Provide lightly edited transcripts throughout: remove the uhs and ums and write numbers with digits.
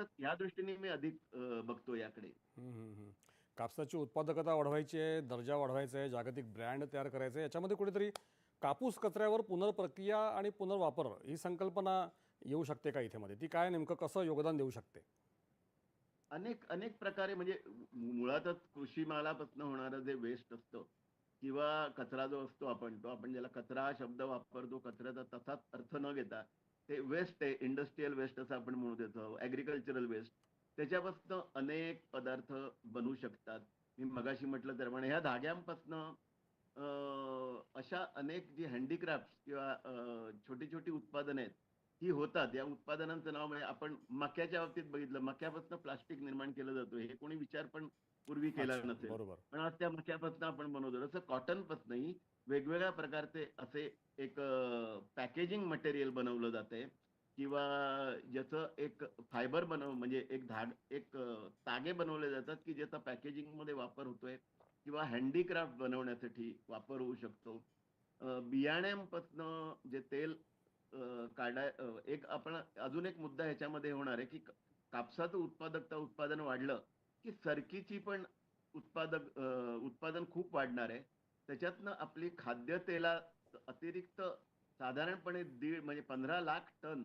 त्याच्यावर या दृष्टीने मी अधिक बघतो याकडे. हम्म, हम्म, हम्म. कापसाची उत्पादकता वाढवायची आहे, दर्जा वाढवायचा आहे, जागतिक ब्रँड तयार करायचा आहे. याच्यामध्ये कुठेतरी कापूस कचऱ्यावर पुनर्प्रक्रिया आणि पुनर्वापर ही संकल्पना येऊ शकते का इथे मध्ये? ती काय नेमकं कसं योगदान देऊ शकते? अनेक अनेक प्रकारे म्हणजे मुळातच कृषी मालापासून होणारं जे वेस्ट असतं किंवा कचरा जो असतो तो आपण ज्याला कचरा हा शब्द वापरतो, कचऱ्याचा तसाच अर्थ न घेता ते वेस्ट आहे, इंडस्ट्रियल वेस्ट असं आपण म्हणू त्याचं, ॲग्रिकल्चरल वेस्ट. त्याच्यापासून अनेक पदार्थ बनू शकतात. मी मगाशी म्हटलं त्याप्रमाणे ह्या धाग्यांपासनं अशा अनेक जी हँडीक्राफ्ट्स किंवा छोटी-छोटी उत्पादनं आहेत, ही होतात. या उत्पादनांचं नाव म्हणजे आपण मक्याच्या बाबतीत बघितलं, मक्यापासून प्लास्टिक निर्माण केलं जातं. हे कोणी विचार पण पूर्वी केला अच्छा, नसेल. बरोबर. पण आज त्या मक्यापासून आपण बनवतो. तसं कॉटनपासूनही वेगवेगळ्या प्रकारचे असे एक पॅकेजिंग मटेरियल बनवलं जातंय किंवा ज्याचं एक फायबर म्हणजे एक तागे बनवले जातात, की ज्याचा पॅकेजिंगमध्ये वापर होतोय किंवा हँडीक्राफ्ट बनवण्यासाठी वापर होऊ शकतो. बियाण्यांपासनं जे तेल एक आपण अजून एक मुद्दा ह्याच्यामध्ये होणार आहे, की कापसाचं उत्पादन वाढलं, की सरकीची पण उत्पादन खूप वाढणार आहे. त्याच्यातनं आपली खाद्यतेलात अतिरिक्त साधारणपणे म्हणजे 15 लाख टन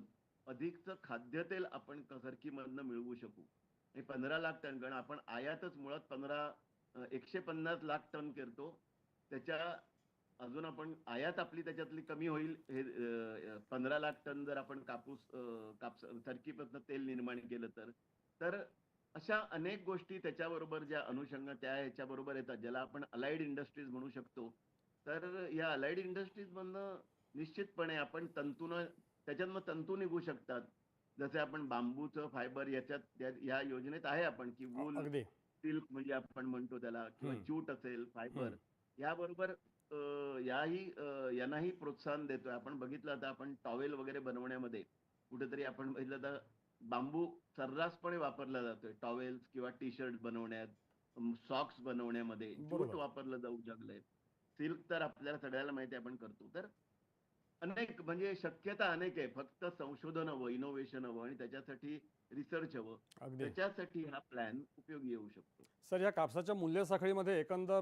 अधिकचं खाद्यतेल आपण सरकीमधनं मिळवू शकू. हे 15 लाख टन कारण आपण आयातच मुळात 150 लाख टन करतो. त्याच्या अजून आपण आयात आपली त्याच्यातली कमी होईल. हे 15 लाख टन जर आपण टर्कीपासून तेल निर्माण केलं तर. तर अशा अनेक गोष्टी त्याच्याबरोबर ज्या त्या ह्याच्याबरोबर येतात, ज्याला आपण अलाइड इंडस्ट्रीज म्हणू शकतो. तर या अलाइड इंडस्ट्रीजमधनं निश्चितपणे आपण त्याच्यातनं तंतू निघू शकतात. जसे आपण बांबूचं फायबर या योजनेत आहे आपण, की वूल, अगदी. सिल्क म्हणजे आपण म्हणतो त्याला किंवा हम्म, ज्यूट असेल, हम्म. फायबर याबरोबर यांनाही प्रोत्साहन देतोय. आपण बघितलं आता आपण टॉवेल वगैरे बनवण्यामध्ये कुठेतरी आपण बघितलं तर बांबू सर्रासपणे वापरला जातोय. टॉवेल्स किंवा टी-शर्ट बनवण्यात, सॉक्स बनवण्यामध्ये ज्यूट बरोबर. वापरलं जाऊ लागलंय. सिल्क तर आपल्याला सगळ्याला माहिती आहे आपण करतो. तर अनेक म्हणजे शक्यता अनेक आहे. फक्त संशोधन हवं, इनोव्हेशन हवं आणि त्याच्यासाठी रिसर्च हवं. अगदी. त्याच्यासाठी हा प्लॅन उपयोगी येऊ शकतो. सर, या कापसाच्या मूल्य साखळीमध्ये एकंदर